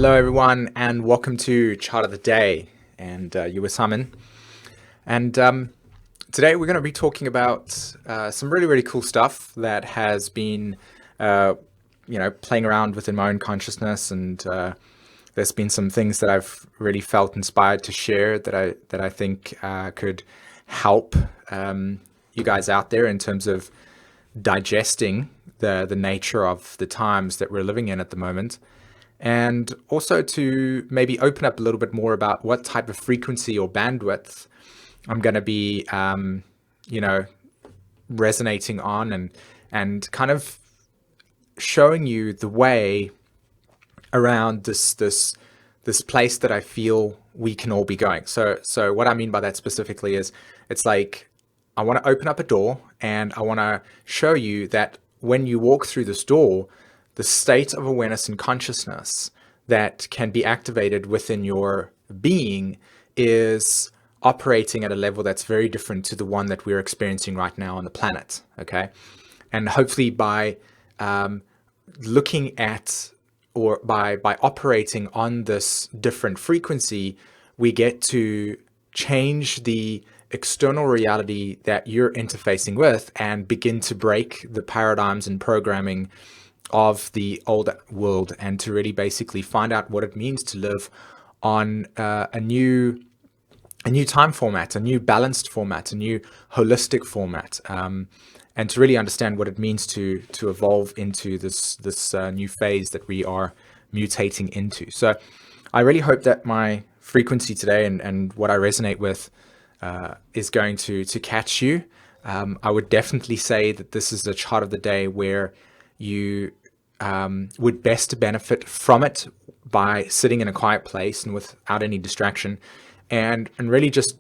Hello, everyone, and welcome to Chart of the Day. And you were Simon. And today we're going to be talking about some really, really cool stuff that has been, playing around within my own consciousness. And there's been some things that I've really felt inspired to share that I think could help you guys out there in terms of digesting the nature of the times that we're living in at the moment. And also to maybe open up a little bit more about what type of frequency or bandwidth I'm going to be, resonating on and kind of showing you the way around this place that I feel we can all be going. So what I mean by that specifically is it's like I want to open up a door and I want to show you that when you walk through this door, the state of awareness and consciousness that can be activated within your being is operating at a level that's very different to the one that we're experiencing right now on the planet. Okay. And hopefully by looking at or by operating on this different frequency, we get to change the external reality that you're interfacing with and begin to break the paradigms and programming of the old world, and to really basically find out what it means to live on a new time format, a new balanced format, a new holistic format, and to really understand what it means to evolve into this new phase that we are mutating into. So I really hope that my frequency today and what I resonate with is going to catch you. I would definitely say that this is a chart of the day where you would best benefit from it by sitting in a quiet place and without any distraction, and really just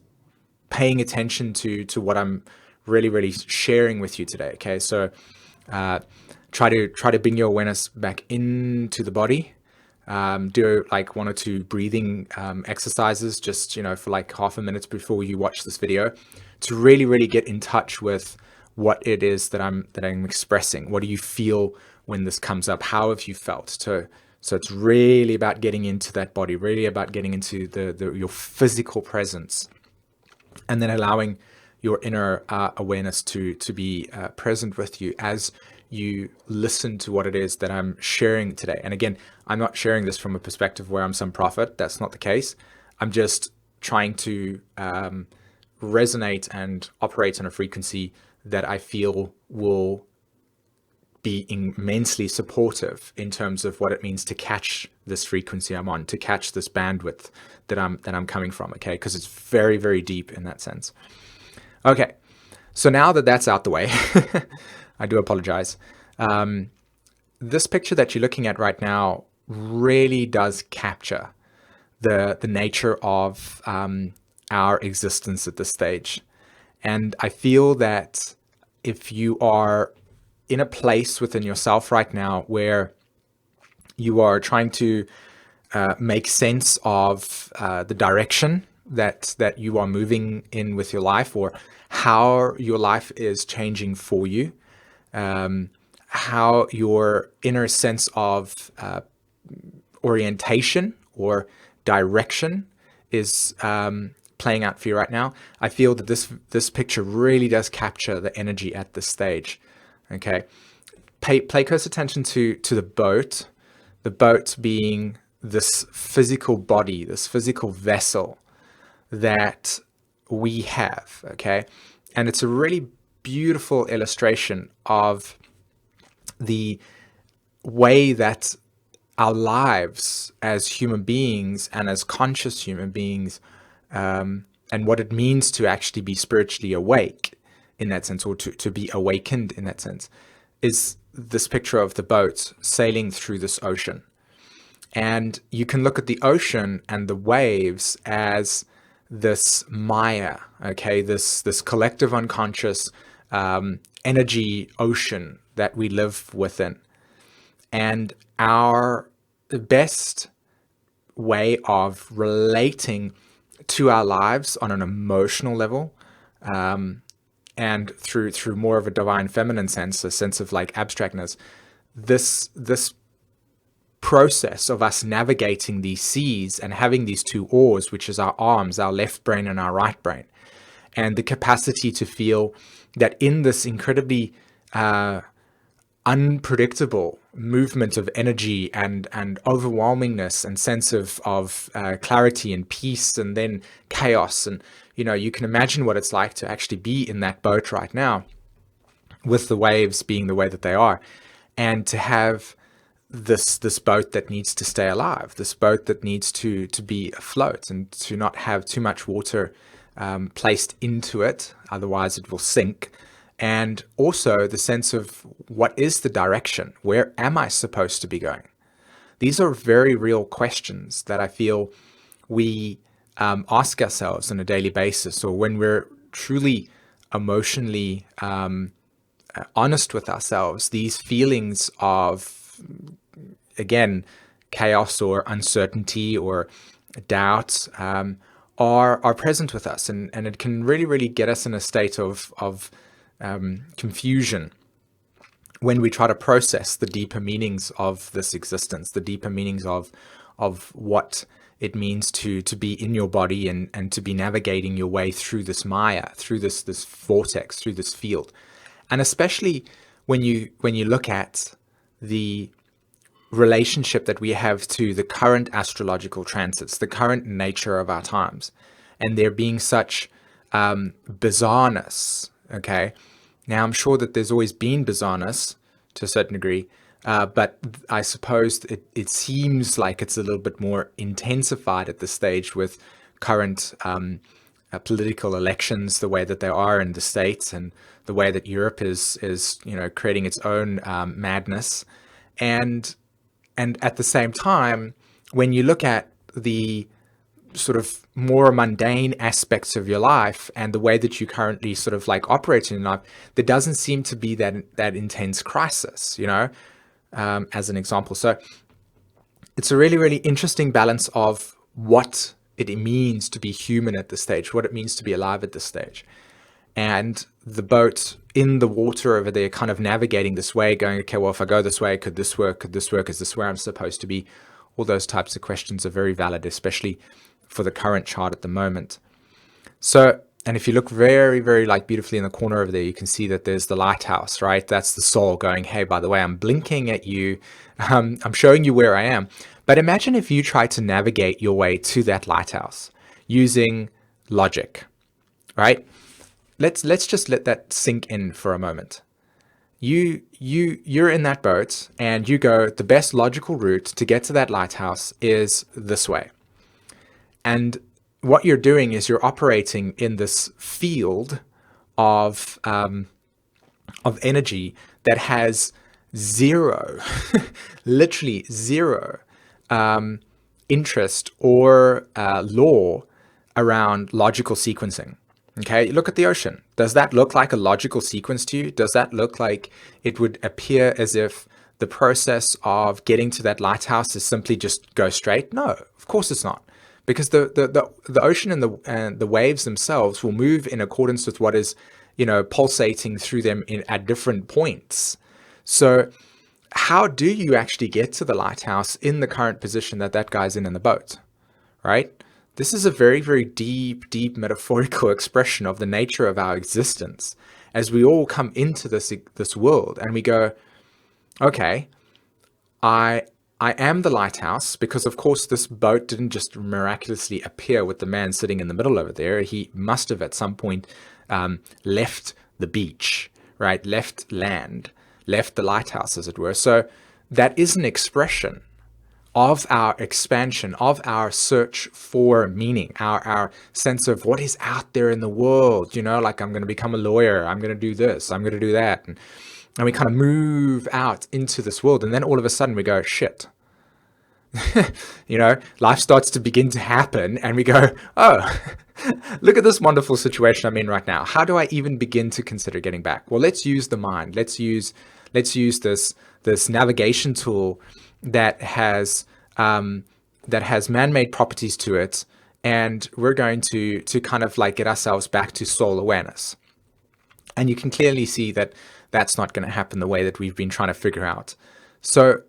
paying attention to what I'm really sharing with you today. Okay, so try to bring your awareness back into the body. Do like 1 or 2 breathing exercises, just for like half a minute before you watch this video, to really get in touch with what it is that I'm expressing. What do you feel when this comes up? How have you felt? So it's really about getting into that body, really about getting into your physical presence, and then allowing your inner awareness to be present with you as you listen to what it is that I'm sharing today. And again, I'm not sharing this from a perspective where I'm some prophet. That's not the case. I'm just trying to resonate and operate on a frequency that I feel will be immensely supportive in terms of what it means to catch this frequency I'm on, to catch this bandwidth that I'm coming from. Okay, because it's very deep in that sense. Okay, so now that that's out the way, I do apologize. This picture that you're looking at right now really does capture the nature of our existence at this stage. And I feel that if you are in a place within yourself right now where you are trying to make sense of the direction that you are moving in with your life, or how your life is changing for you, how your inner sense of orientation or direction is playing out for you right now, I feel that this picture really does capture the energy at this stage. Okay, pay close attention to the boat being this physical body, this physical vessel that we have. Okay, and it's a really beautiful illustration of the way that our lives as human beings and as conscious human beings, and what it means to actually be spiritually awake in that sense, or to be awakened in that sense, is this picture of the boat sailing through this ocean. And you can look at the ocean and the waves as this Maya, okay, this collective unconscious energy ocean that we live within. And our best way of relating to our lives on an emotional level, and through more of a divine feminine sense, a sense of like abstractness, this process of us navigating these seas and having these two oars, which is our arms, our left brain and our right brain, and the capacity to feel that in this incredibly unpredictable movement of energy and overwhelmingness and sense of clarity and peace, and then chaos. And you can imagine what it's like to actually be in that boat right now, with the waves being the way that they are, and to have this boat that needs to stay alive, this boat that needs to be afloat, and to not have too much water placed into it, otherwise it will sink. And also the sense of, what is the direction? Where am I supposed to be going? These are very real questions that I feel we ask ourselves on a daily basis, or when we're truly emotionally honest with ourselves. These feelings of, again, chaos or uncertainty or doubt are present with us, and it can really get us in a state of confusion when we try to process the deeper meanings of this existence, the deeper meanings of what it means to be in your body and to be navigating your way through this Maya, through this vortex, through this field. And especially when you look at the relationship that we have to the current astrological transits, the current nature of our times, and there being such bizarreness. Okay, now I'm sure that there's always been bizarreness to a certain degree, but I suppose it seems like it's a little bit more intensified at this stage with current political elections, the way that they are in the States, and the way that Europe is creating its own madness. And at the same time, when you look at the sort of more mundane aspects of your life and the way that you currently sort of like operate in life, there doesn't seem to be that intense crisis, as an example. So it's a really interesting balance of what it means to be human at this stage, what it means to be alive at this stage. And the boat in the water over there, kind of navigating this way, going, okay, well, if I go this way, could this work? Could this work? Is this where I'm supposed to be? All those types of questions are very valid, especially for the current chart at the moment. So, and if you look very beautifully in the corner over there, you can see that there's the lighthouse, right? That's the soul going, hey, by the way, I'm blinking at you. I'm showing you where I am. But imagine if you try to navigate your way to that lighthouse using logic, right? Let's just let that sink in for a moment. You're in that boat and you go, the best logical route to get to that lighthouse is this way. And what you're doing is you're operating in this field of energy that has zero, literally zero interest or law around logical sequencing. Okay, look at the ocean. Does that look like a logical sequence to you? Does that look like it would appear as if the process of getting to that lighthouse is simply just go straight? No, of course it's not. Because the ocean and the waves themselves will move in accordance with what is, pulsating through them at different points. So how do you actually get to the lighthouse in the current position that guy's in the boat, right? This is a very deep metaphorical expression of the nature of our existence as we all come into this world and we go, okay, I am the lighthouse, because of course this boat didn't just miraculously appear with the man sitting in the middle over there. He must have at some point left the beach, right? Left land, left the lighthouse, as it were. So that is an expression of our expansion, of our search for meaning, our sense of what is out there in the world, like I'm going to become a lawyer, I'm going to do this, I'm going to do that. And we kind of move out into this world. And then all of a sudden we go, shit, life starts to begin to happen. And we go, oh, look at this wonderful situation I'm in right now. How do I even begin to consider getting back? Well, let's use the mind. Let's use this navigation tool that has man-made properties to it. And we're going to kind of like get ourselves back to soul awareness. And you can clearly see that that's not going to happen the way that we've been trying to figure out. So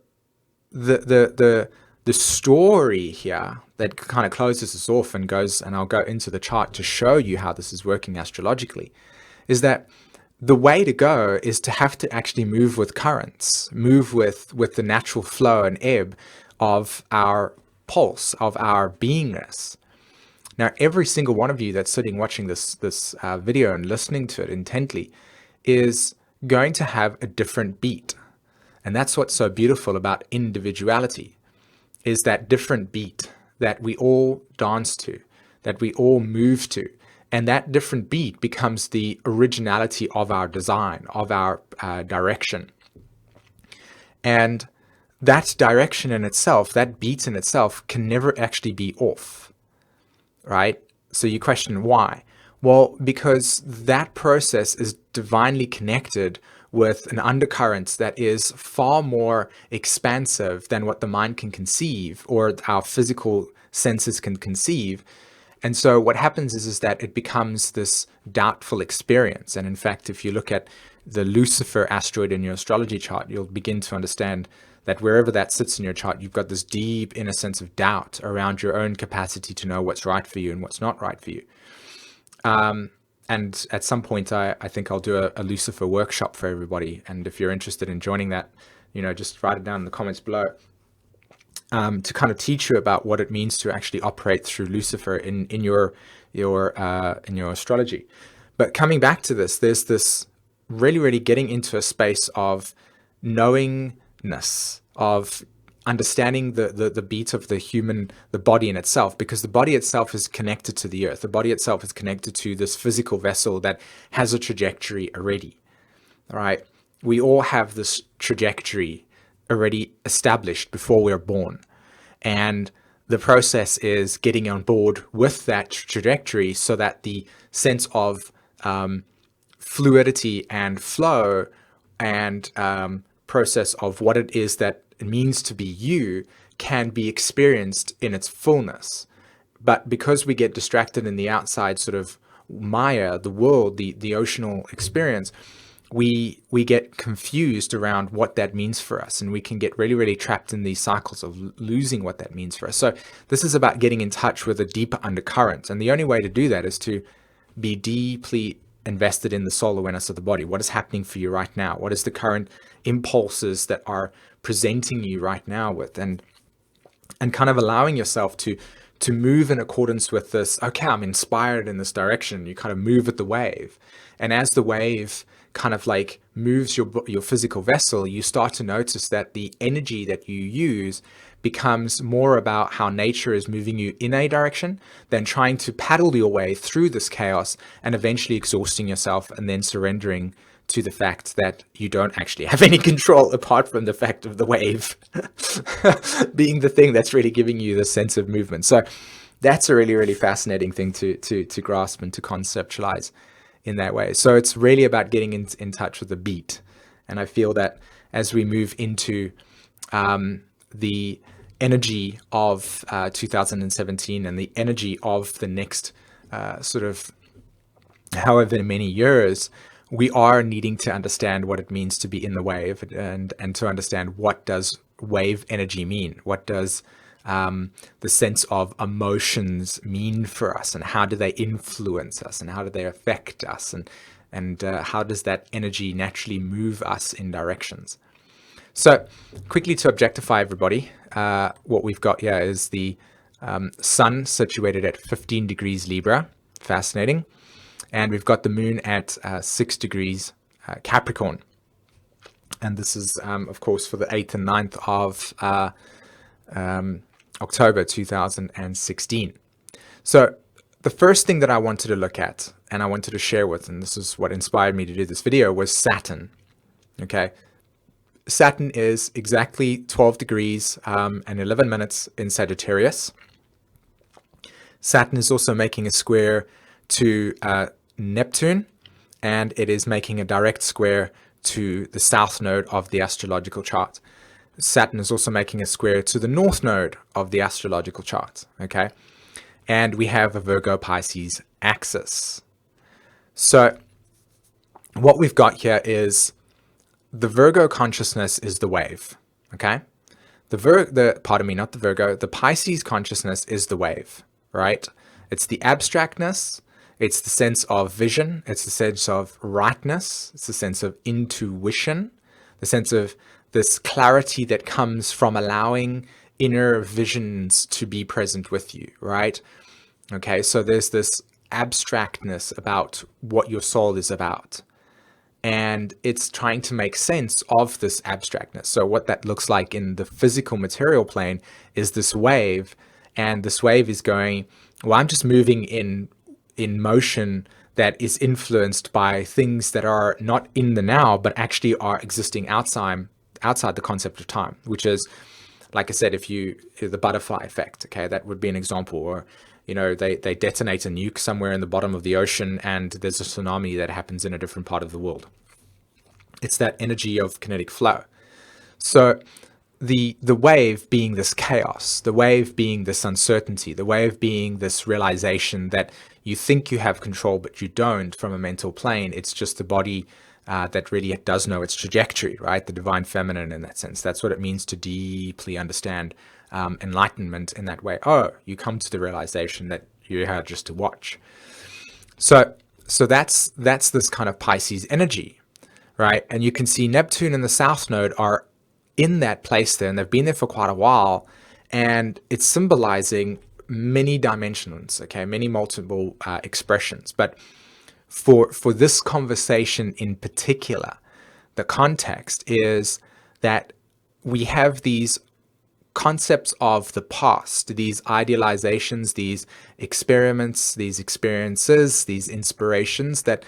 the story here that kind of closes this off and goes, and I'll go into the chart to show you how this is working astrologically, is that the way to go is to have to actually move with currents, move with the natural flow and ebb of our pulse, of our beingness. Now, every single one of you that's sitting watching this video and listening to it intently is going to have a different beat. And that's what's so beautiful about individuality, is that different beat that we all dance to, that we all move to. And that different beat becomes the originality of our design, of our direction. And that direction in itself, that beat in itself, can never actually be off, right? So you question why? Well, because that process is divinely connected with an undercurrent that is far more expansive than what the mind can conceive or our physical senses can conceive. And so what happens is that it becomes this doubtful experience. And in fact, if you look at the Lucifer asteroid in your astrology chart, you'll begin to understand that wherever that sits in your chart, you've got this deep inner sense of doubt around your own capacity to know what's right for you and what's not right for you. And at some point, I think I'll do a Lucifer workshop for everybody. And if you're interested in joining that, just write it down in the comments below, to kind of teach you about what it means to actually operate through Lucifer in your astrology. But coming back to this, there's this really getting into a space of knowingness, of understanding the beat of the body in itself, because the body itself is connected to the earth. The body itself is connected to this physical vessel that has a trajectory already. All right. We all have this trajectory already established before we're born. And the process is getting on board with that trajectory so that the sense of fluidity and flow and process of what it is that it means to be you can be experienced in its fullness. But because we get distracted in the outside sort of Maya, the world, the oceanal experience, we get confused around what that means for us, and we can get really trapped in these cycles of losing what that means for us. So this is about getting in touch with a deeper undercurrent, and the only way to do that is to be deeply invested in the soul awareness of the body. What is happening for you right now? What is the current impulses that are presenting you right now with, and kind of allowing yourself to move in accordance with this. Okay, I'm inspired in this direction. You kind of move with the wave, and as the wave kind of like moves your physical vessel, you start to notice that the energy that you use becomes more about how nature is moving you in a direction than trying to paddle your way through this chaos and eventually exhausting yourself and then surrendering to the fact that you don't actually have any control apart from the fact of the wave being the thing that's really giving you the sense of movement. So that's a really fascinating thing to grasp and to conceptualize in that way. So it's really about getting in touch with the beat. And I feel that as we move into the energy of 2017 and the energy of the next sort of however many years, we are needing to understand what it means to be in the wave, and to understand what does wave energy mean? What does the sense of emotions mean for us, and how do they influence us, and how do they affect us, and how does that energy naturally move us in directions? So quickly to objectify everybody, what we've got here is the sun situated at 15 degrees Libra. Fascinating. And we've got the moon at 6 degrees Capricorn. And this is, of course, for the 8th and 9th of October 2016. So the first thing that I wanted to look at and I wanted to share with, and this is what inspired me to do this video, was Saturn. Okay. Saturn is exactly 12 degrees and 11 minutes in Sagittarius. Saturn is also making a square to Neptune, and it is making a direct square to the south node of the astrological chart. Saturn is also making a square to the north node of the astrological chart. Okay. And we have a Virgo Pisces axis. So what we've got here is the Virgo consciousness is the wave. Okay. pardon me, not the Virgo, the Pisces consciousness is the wave, right? It's the abstractness, it's the sense of vision, it's the sense of rightness, it's the sense of intuition, the sense of this clarity that comes from allowing inner visions to be present with you, right? Okay, so there's this abstractness about what your soul is about. And it's trying to make sense of this abstractness. So what that looks like in the physical material plane is this wave, and this wave is going, well, I'm just moving in motion that is influenced by things that are not in the now, but actually are existing outside the concept of time, which is, like I said, the butterfly effect, okay, that would be an example. Or, they detonate a nuke somewhere in the bottom of the ocean and there's a tsunami that happens in a different part of the world. It's that energy of kinetic flow. So the wave being this chaos, the wave being this uncertainty, the wave being this realization that you think you have control, but you don't from a mental plane. It's just the body that really does know its trajectory, right? The divine feminine in that sense. That's what it means to deeply understand enlightenment in that way. Oh, you come to the realization that you're here just to watch. So that's this kind of Pisces energy, right? And you can see Neptune and the South Node are in that place there, and they've been there for quite a while, and it's symbolizing many dimensions, okay, many multiple expressions. But for this conversation in particular, the context is that we have these concepts of the past, these idealizations, these experiments, these experiences, these inspirations that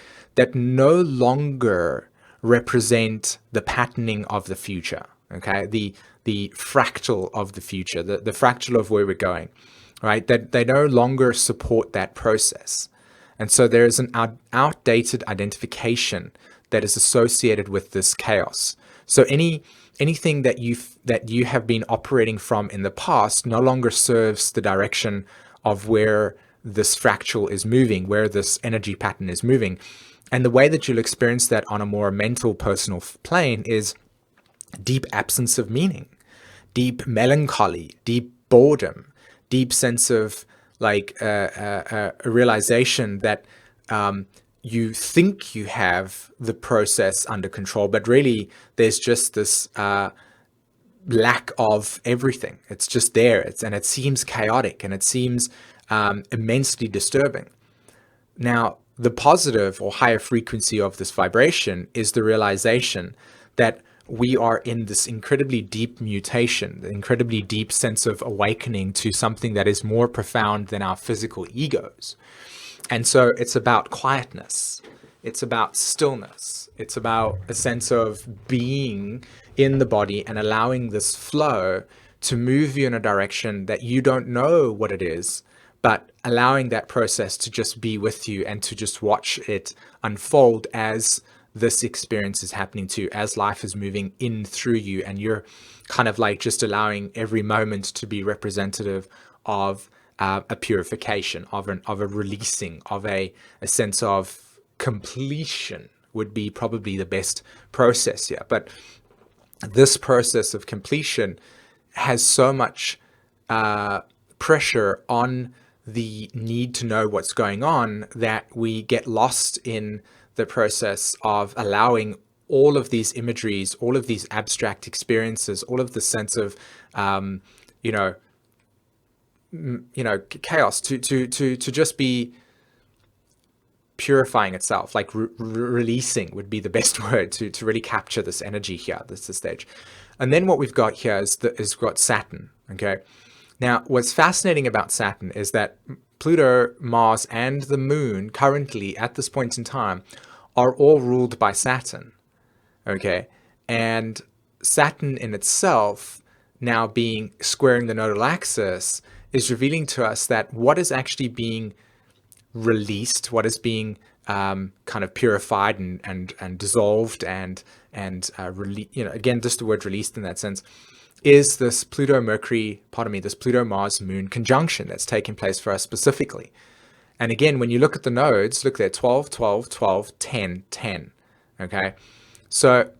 no longer represent the patterning of the future, okay? The fractal of the future, the fractal of where we're going, right? That they no longer support that process. And so there is an outdated identification that is associated with this chaos. So anything that you have been operating from in the past no longer serves the direction of where this fractal is moving, where this energy pattern is moving. And the way that you'll experience that on a more mental, personal plane is deep absence of meaning, deep melancholy, deep boredom, deep sense of like a realization that you think you have the process under control, but really there's just this lack of everything. It's just there, and it seems chaotic, and it seems immensely disturbing. Now, the positive or higher frequency of this vibration is the realization that we are in this incredibly deep mutation, the incredibly deep sense of awakening to something that is more profound than our physical egos. And so it's about quietness. It's about stillness. It's about a sense of being in the body and allowing this flow to move you in a direction that you don't know what it is, but allowing that process to just be with you and to just watch it unfold as this experience is happening to you, as life is moving in through you, and you're kind of like just allowing every moment to be representative of a purification, of a releasing, of a sense of completion would be probably the best process here. But this process of completion has so much pressure on the need to know what's going on that we get lost in the process of allowing all of these imageries, all of these abstract experiences, all of the sense of, chaos to just be purifying itself, like releasing would be the best word to really capture this energy here. This is the stage. And then what we've got here is got Saturn. Okay. Now, what's fascinating about Saturn is that Pluto, Mars, and the Moon currently at this point in time are all ruled by Saturn. Okay. And Saturn in itself, now being squaring the nodal axis, is revealing to us that what is actually being released, what is being kind of purified and dissolved and again, just the word released in that sense, is this this Pluto Mars Moon conjunction that's taking place for us specifically. And again, when you look at the nodes, look there, 12, 12, 12, 10, 10. Okay. So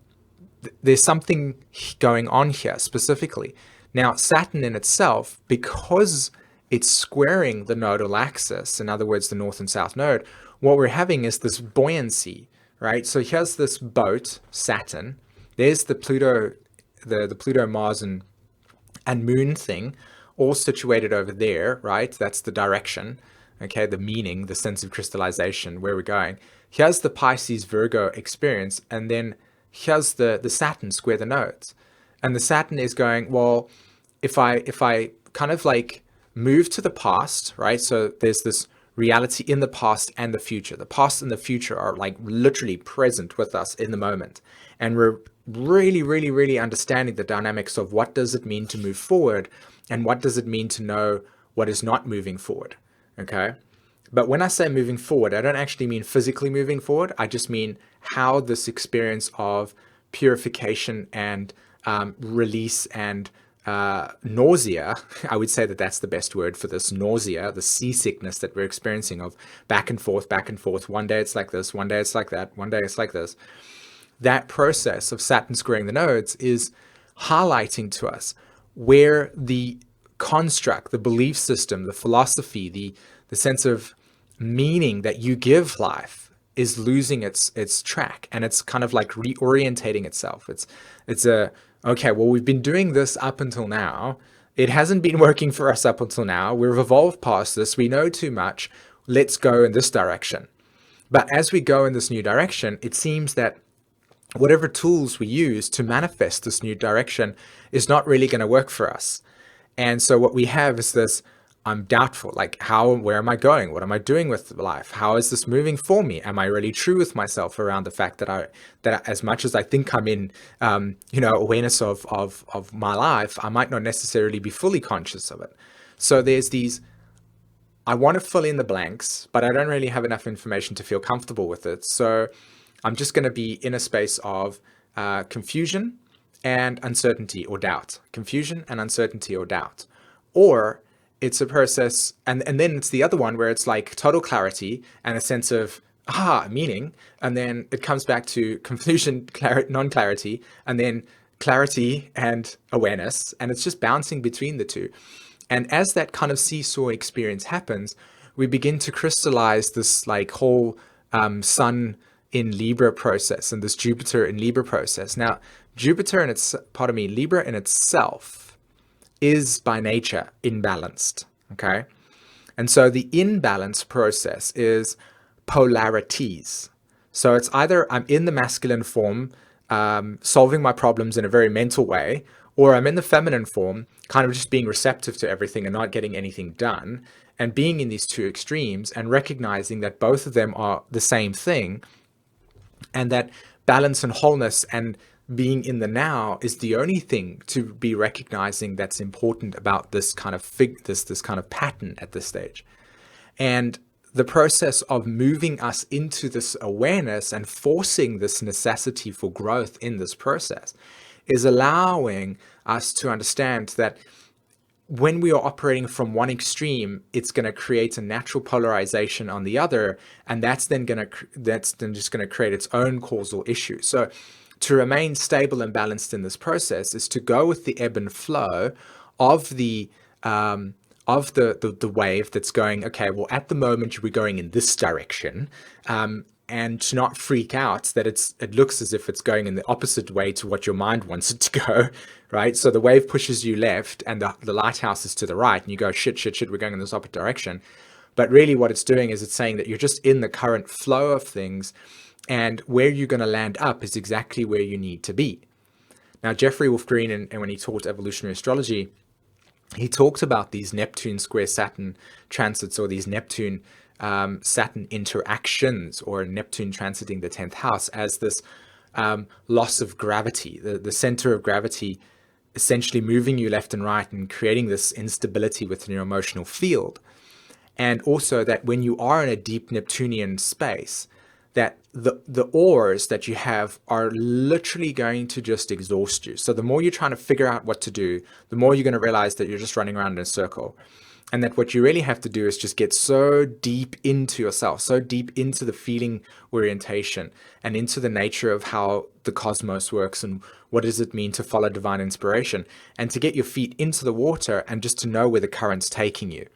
there's something going on here specifically. Now, Saturn in itself, because it's squaring the nodal axis, in other words, the north and south node, what we're having is this buoyancy, right? So here's this boat, Saturn. There's the Pluto, the Pluto, Mars, and Moon thing, all situated over there, right? That's the direction, okay? The meaning, the sense of crystallization, where we're going. Here's the Pisces Virgo experience, and then here's the Saturn square the nodes. And the Saturn is going, well, if I kind of like move to the past, right? So there's this reality in the past and the future. The past and the future are like literally present with us in the moment. And we're really understanding the dynamics of what does it mean to move forward and what does it mean to know what is not moving forward, okay? But when I say moving forward, I don't actually mean physically moving forward. I just mean how this experience of purification and release and nausea, I would say that that's the best word for this, nausea, the seasickness that we're experiencing of back and forth. One day it's like this, one day it's like that, one day it's like this. That process of Saturn squaring the nodes is highlighting to us where the construct, the belief system, the philosophy, the sense of meaning that you give life is losing its track, and it's kind of like reorientating itself. It's okay, well, we've been doing this up until now. It hasn't been working for us up until now. We've evolved past this. We know too much. Let's go in this direction. But as we go in this new direction, it seems that whatever tools we use to manifest this new direction is not really going to work for us. And so what we have is this, I'm doubtful, like where am I going? What am I doing with life? How is this moving for me? Am I really true with myself around the fact that as much as I think I'm in, awareness of my life, I might not necessarily be fully conscious of it. So there's these, I want to fill in the blanks, but I don't really have enough information to feel comfortable with it. So I'm just going to be in a space of confusion and uncertainty or doubt. Confusion and uncertainty or doubt. Or it's a process, and then it's the other one where it's like total clarity and a sense of meaning, and then it comes back to confusion, non-clarity, and then clarity and awareness, and it's just bouncing between the two. And as that kind of seesaw experience happens, we begin to crystallize this like whole Sun in Libra process and this Jupiter in Libra process. Now, Libra in itself is by nature imbalanced, okay? And so the imbalance process is polarities. So it's either I'm in the masculine form, solving my problems in a very mental way, or I'm in the feminine form, kind of just being receptive to everything and not getting anything done, and being in these two extremes and recognizing that both of them are the same thing, and that balance and wholeness and being in the now is the only thing to be recognizing that's important about this kind of this kind of pattern at this stage. And the process of moving us into this awareness and forcing this necessity for growth in this process is allowing us to understand that when we are operating from one extreme, it's going to create a natural polarization on the other, and that's then just going to create its own causal issue. So to remain stable and balanced in this process is to go with the ebb and flow of the wave that's going, okay, well, at the moment we're going in this direction, and to not freak out that it looks as if it's going in the opposite way to what your mind wants it to go, right? So the wave pushes you left and the lighthouse is to the right, and you go, shit, we're going in this opposite direction. But really what it's doing is it's saying that you're just in the current flow of things, and where you're going to land up is exactly where you need to be. Now, Jeffrey Wolf Green, and when he taught evolutionary astrology, he talked about these Neptune square Saturn transits, or these Neptune Saturn interactions, or Neptune transiting the 10th house, as this loss of gravity, the center of gravity essentially moving you left and right and creating this instability within your emotional field. And also that when you are in a deep Neptunian space, that the oars that you have are literally going to just exhaust you. So the more you're trying to figure out what to do, the more you're going to realize that you're just running around in a circle. And that what you really have to do is just get so deep into yourself, so deep into the feeling orientation and into the nature of how the cosmos works and what does it mean to follow divine inspiration, and to get your feet into the water and just to know where the current's taking you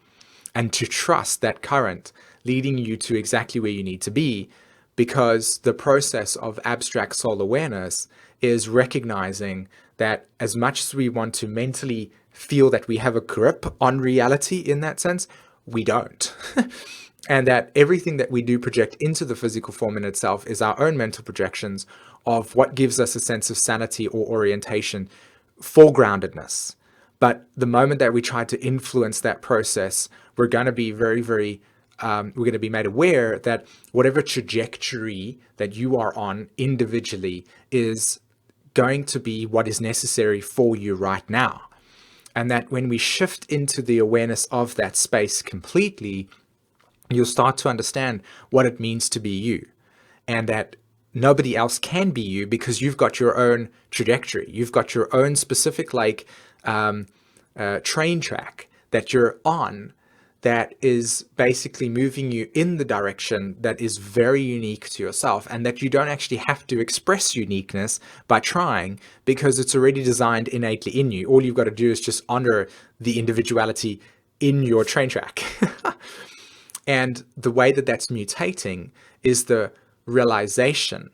and to trust that current leading you to exactly where you need to be. Because the process of abstract soul awareness is recognizing that as much as we want to mentally feel that we have a grip on reality in that sense, we don't. And that everything that we do project into the physical form in itself is our own mental projections of what gives us a sense of sanity or orientation for groundedness. But the moment that we try to influence that process, we're going to be we're going to be made aware that whatever trajectory that you are on individually is going to be what is necessary for you right now. And that when we shift into the awareness of that space completely, you'll start to understand what it means to be you, and that nobody else can be you because you've got your own trajectory. You've got your own specific train track that you're on, that is basically moving you in the direction that is very unique to yourself, and that you don't actually have to express uniqueness by trying, because it's already designed innately in you. All you've got to do is just honor the individuality in your train track. And the way that that's mutating is the realization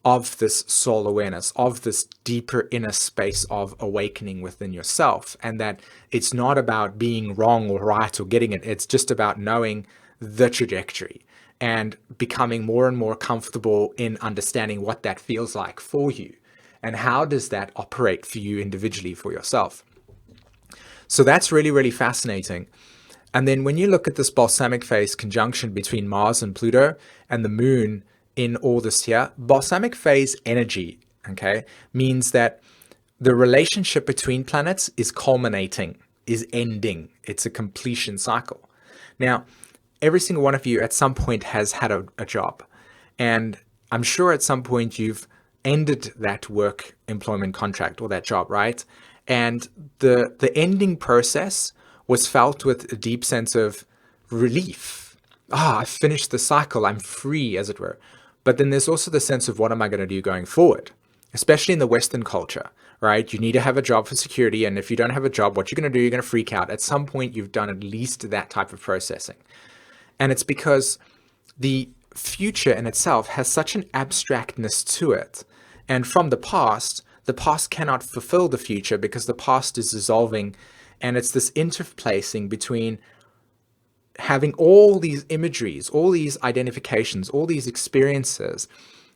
of this soul awareness, of this deeper inner space of awakening within yourself. And that it's not about being wrong or right or getting it. It's just about knowing the trajectory and becoming more and more comfortable in understanding what that feels like for you. And how does that operate for you individually, for yourself? So that's really, really fascinating. And then when you look at this balsamic phase conjunction between Mars and Pluto and the moon in all this here, balsamic phase energy, okay, means that the relationship between planets is culminating, is ending. It's a completion cycle. Now, every single one of you at some point has had a job. And I'm sure at some point you've ended that work employment contract or that job, right? And the ending process was felt with a deep sense of relief. I finished the cycle. I'm free, as it were. But then there's also the sense of what am I going to do going forward, especially in the Western culture, right? You need to have a job for security. And if you don't have a job, what you're going to do, you're going to freak out. At some point, you've done at least that type of processing. And it's because the future in itself has such an abstractness to it. And from the past cannot fulfill the future because the past is dissolving. And it's this interplacing between having all these imageries, all these identifications, all these experiences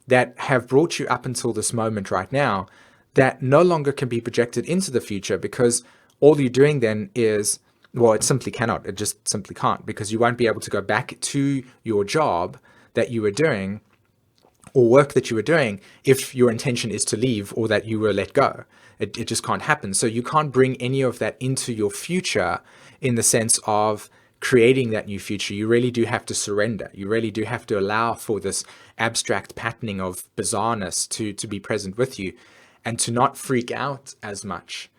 that have brought you up until this moment right now that no longer can be projected into the future, because all you're doing then is, well, it simply cannot. It just simply can't, because you won't be able to go back to your job that you were doing or work that you were doing if your intention is to leave or that you were let go. It just can't happen. So you can't bring any of that into your future in the sense of creating that new future. You really do have to surrender. You really do have to allow for this abstract patterning of bizarreness to be present with you, and to not freak out as much,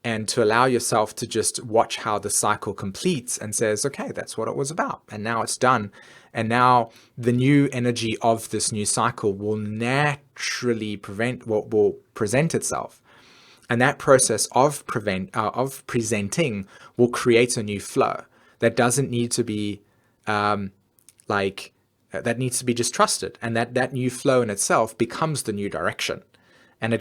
and to allow yourself to just watch how the cycle completes and says, okay, that's what it was about. And now it's done. And now the new energy of this new cycle will naturally will present itself. And that process of presenting will create a new flow that doesn't need to be that needs to be just trusted. And that new flow in itself becomes the new direction. And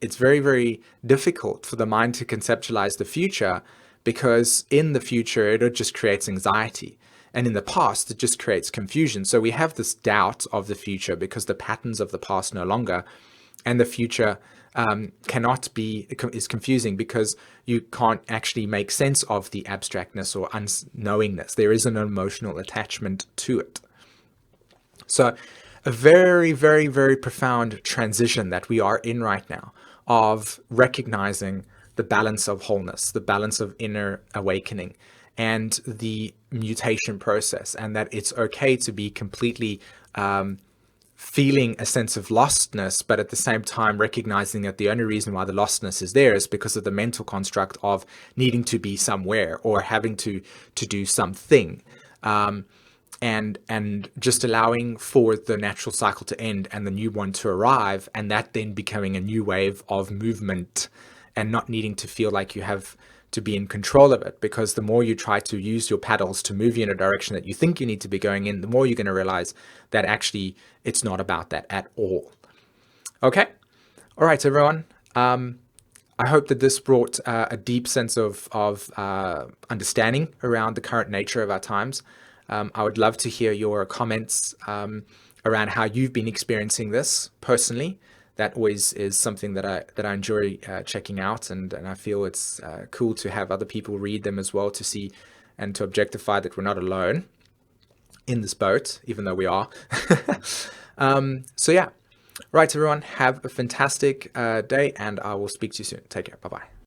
it's very, very difficult for the mind to conceptualize the future, because in the future, it just creates anxiety. And in the past, it just creates confusion. So we have this doubt of the future because the patterns of the past no longer, and the future is confusing because you can't actually make sense of the abstractness or unknowingness. There is an emotional attachment to it. So a very, very, very profound transition that we are in right now, of recognizing the balance of wholeness, the balance of inner awakening, and the mutation process, and that it's okay to be completely feeling a sense of lostness, but at the same time recognizing that the only reason why the lostness is there is because of the mental construct of needing to be somewhere or having to do something. And just allowing for the natural cycle to end and the new one to arrive, and that then becoming a new wave of movement, and not needing to feel like you have to be in control of it, because the more you try to use your paddles to move you in a direction that you think you need to be going in, the more you're going to realize that actually it's not about that at all. Okay. All right, everyone. I hope that this brought a deep sense of understanding around the current nature of our times. I would love to hear your comments around how you've been experiencing this personally. That always is something that I enjoy checking out, and I feel it's cool to have other people read them as well, to see and to objectify that we're not alone in this boat, even though we are. So yeah, right, everyone, have a fantastic day, and I will speak to you soon. Take care. Bye-bye.